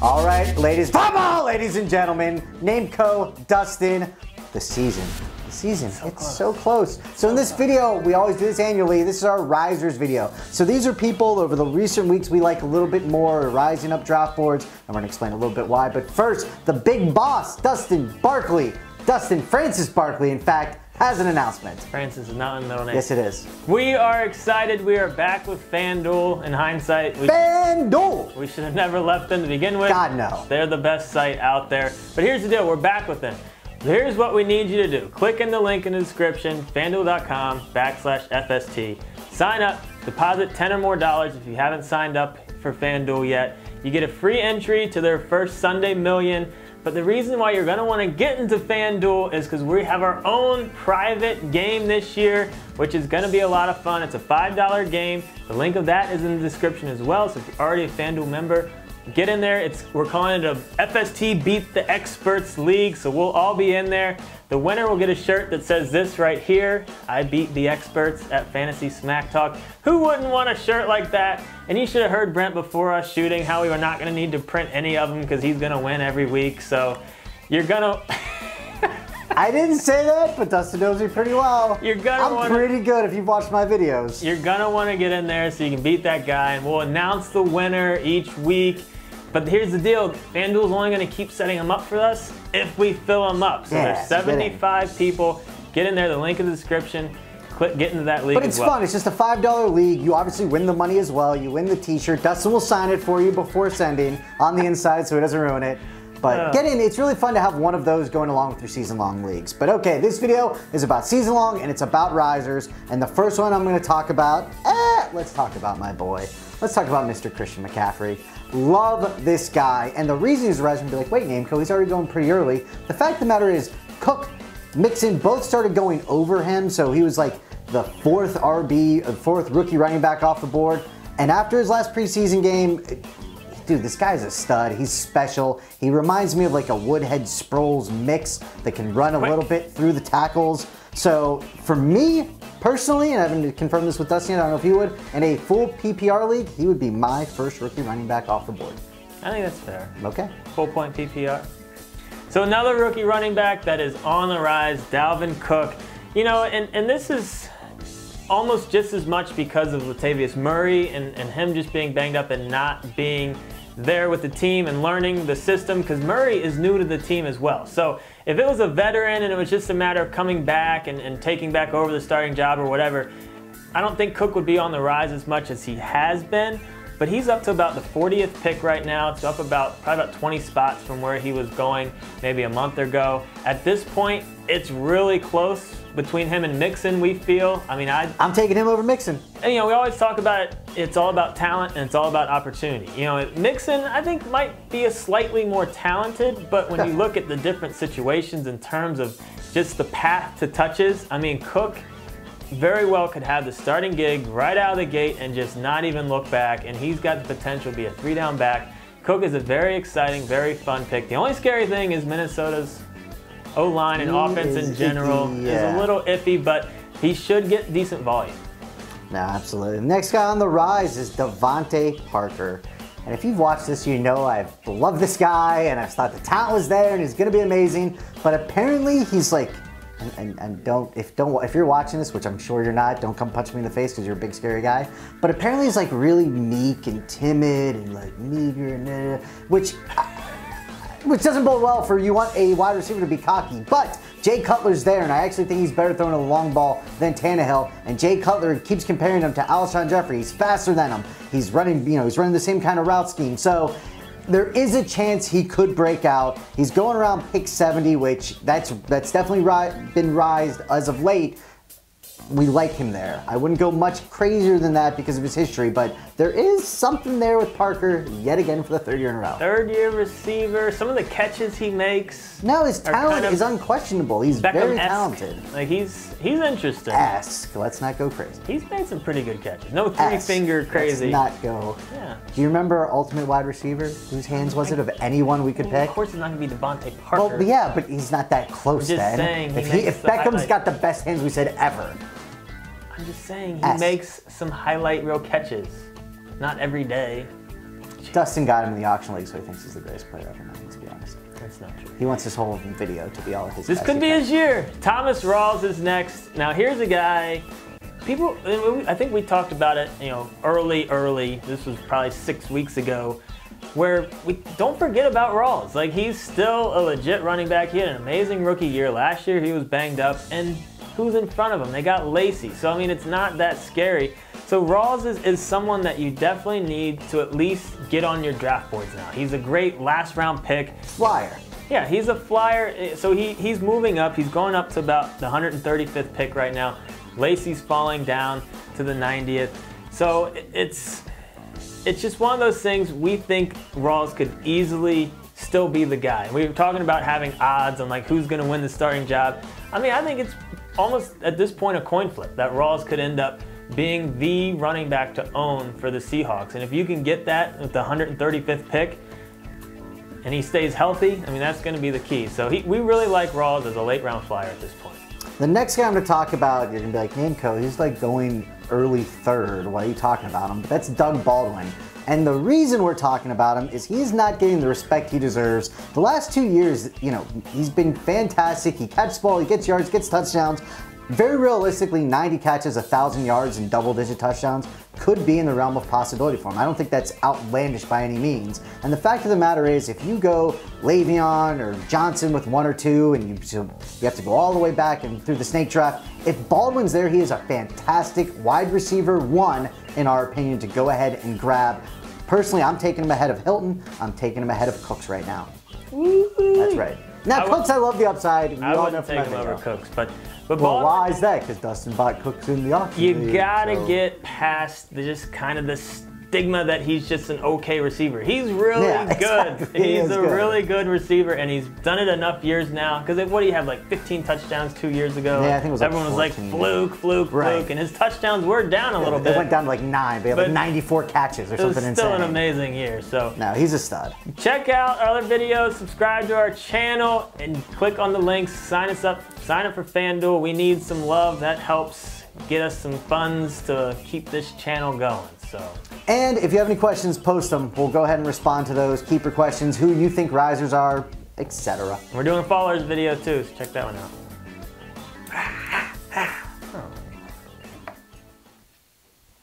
All right, ladies and gentlemen, Nameco, Dustin, the season, it's so close. So in this video, we always do this annually. This is our risers video. So these are people over the recent weeks we like a little bit more, rising up draft boards. I'm gonna explain a little bit why. But first, the big boss, Francis Barkley, in fact, has an announcement. Francis is not in the middle name. Yes, it is. We are excited. We are back with FanDuel. In hindsight, FanDuel! We should have never left them to begin with. God, no. They're the best site out there. But here's the deal. We're back with them. Here's what we need you to do. Click in the link in the description, fanduel.com/FST. Sign up, deposit $10 or more if you haven't signed up for FanDuel yet. You get a free entry to their first Sunday Million. But the reason why you're gonna wanna get into FanDuel is because we have our own private game this year, which is gonna be a lot of fun. It's a $5 game. The link of that is in the description as well. So if you're already a FanDuel member, get in there. We're calling it a FST Beat the Experts League, so we'll all be in there. The winner will get a shirt that says this right here: I beat the experts at Fantasy Smack Talk. Who wouldn't want a shirt like that? And you should have heard Brent before us shooting how we were not going to need to print any of them because he's going to win every week. So you're going to... I didn't say that, but Dustin knows me pretty well. I'm pretty good if you've watched my videos. You're going to want to get in there so you can beat that guy, and we'll announce the winner each week. But here's the deal, FanDuel's only going to keep setting them up for us if we fill them up. So there's 75 people. Get in there, the link in the description. Get into that league. But it's fun. It's just a $5 league. You obviously win the money as well. You win the t-shirt. Dustin will sign it for you before sending on the inside so he doesn't ruin it. But get in. It's really fun to have one of those going along with your season-long leagues. But okay, this video is about season-long and it's about risers. And the first one I'm going to talk about, let's talk about my boy. Let's talk about Mr. Christian McCaffrey. Love this guy. And the reason he's rising, be like, wait, Nameco, he's already going pretty early. The fact of the matter is, Cook, Mixon both started going over him. So he was like the fourth rookie running back off the board. And after his last preseason game, dude, this guy's a stud. He's special. He reminds me of like a Woodhead Sproles mix that can run a little bit through the tackles. So for me, personally, and I haven't confirmed this with Dustin, I don't know if he would, in a full PPR league, he would be my first rookie running back off the board. I think that's fair. Okay. Full point PPR. So another rookie running back that is on the rise, Dalvin Cook. You know, and this is almost just as much because of Latavius Murray and him just being banged up and not being there with the team and learning the system, because Murray is new to the team as well. So if it was a veteran and it was just a matter of coming back and taking back over the starting job or whatever, I don't think Cook would be on the rise as much as he has been. But he's up to about the 40th pick right now. It's up probably about 20 spots from where he was going maybe a month ago. At this point, it's really close between him and Mixon, we feel. I mean, I'm taking him over Mixon. And, you know, we always talk about it. It's all about talent and it's all about opportunity. You know, Mixon, I think, might be a slightly more talented, but when you look at the different situations in terms of just the path to touches, I mean, Cook very well could have the starting gig right out of the gate and just not even look back, and he's got the potential to be a 3-down back. Cook is a very exciting, very fun pick. The only scary thing is Minnesota's O-line and offense in general is a little iffy, but he should get decent volume. No, absolutely. The next guy on the rise is Devante Parker. And if you've watched this, you know I've loved this guy and I've thought the talent was there and he's going to be amazing. But apparently he's like, if you're watching this, which I'm sure you're not, don't come punch me in the face because you're a big scary guy. But apparently he's like really meek and timid and like meager and which doesn't bode well for you want a wide receiver to be cocky. But Jay Cutler's there, and I actually think he's better throwing a long ball than Tannehill. And Jay Cutler keeps comparing him to Alshon Jeffrey. He's faster than him. He's running, he's running the same kind of route scheme. So there is a chance he could break out. He's going around pick 70, which that's definitely been rised as of late. We like him there. I wouldn't go much crazier than that because of his history, but there is something there with Parker yet again for the third year in a row. Third-year receiver. Some of the catches he makes. No, his talent is unquestionable. He's very talented. Like he's interesting. Let's not go crazy. He's made some pretty good catches. No three-finger crazy. Let's not go. Yeah. Do you remember our ultimate wide receiver? Whose hands was it of anyone we could pick? Of course, it's not gonna be Devante Parker. Well, yeah, but he's not that close. I'm just saying. If Beckham's got the best hands we said ever. I'm just saying he makes some highlight reel catches. Not every day. Dustin got him in the auction league, so he thinks he's the greatest player ever. Now, let's be honest. That's not true. He wants his whole video to be all his. This could be his year. Thomas Rawls is next. Now here's a guy. People, I think we talked about it, early. This was probably 6 weeks ago, where we don't forget about Rawls. Like, he's still a legit running back. He had an amazing rookie year. Last year he was banged up, and who's in front of him? They got Lacey. So I mean, it's not that scary. So Rawls is someone that you definitely need to at least get on your draft boards now. He's a great last round pick. Flyer. Yeah, he's a flyer. So he's moving up. He's going up to about the 135th pick right now. Lacey's falling down to the 90th. So it's just one of those things. We think Rawls could easily still be the guy. We were talking about having odds on like who's going to win the starting job. I mean, I think it's almost at this point a coin flip that Rawls could end up being the running back to own for the Seahawks. And if you can get that with the 135th pick and he stays healthy, I mean, that's going to be the key. So we really like Rawls as a late round flyer at this point. The next guy I'm going to talk about, you're going to be like, Namco, he's like going early third. Why are you talking about him? But that's Doug Baldwin. And the reason we're talking about him is he's not getting the respect he deserves. The last 2 years, he's been fantastic. He catches the ball, he gets yards, gets touchdowns. Very realistically, 90 catches, 1,000 yards, and double-digit touchdowns could be in the realm of possibility for him. I don't think that's outlandish by any means. And the fact of the matter is, if you go Le'Veon or Johnson with 1 or 2, and you have to go all the way back and through the snake draft, if Baldwin's there, he is a fantastic wide receiver 1, in our opinion, to go ahead and grab. Personally, I'm taking him ahead of Hilton. I'm taking him ahead of Cooks right now. Woo-hoo. That's right. Now, Cooks, I love the upside. I wouldn't take him over Cooks, but well, Baldwin, why is that? Because Dustin bought Cooks in the auction. You gotta get past just kind of the stigma that he's just an okay receiver. He's really good. Exactly. He's a really good receiver, and he's done it enough years now. Because what do you have, like 15 touchdowns 2 years ago? Yeah, I think it was everyone was like fluke, and his touchdowns were down a little bit. It went down to like 9, but he had like 94 catches or something insane. It was still an amazing year. So no, he's a stud. Check out our other videos, subscribe to our channel, and click on the links. Sign up for FanDuel. We need some love. That helps get us some funds to keep this channel going. And if you have any questions, post them. We'll go ahead and respond to those. Keep your questions, who you think risers are, etc. We're doing a followers video too, so check that one out.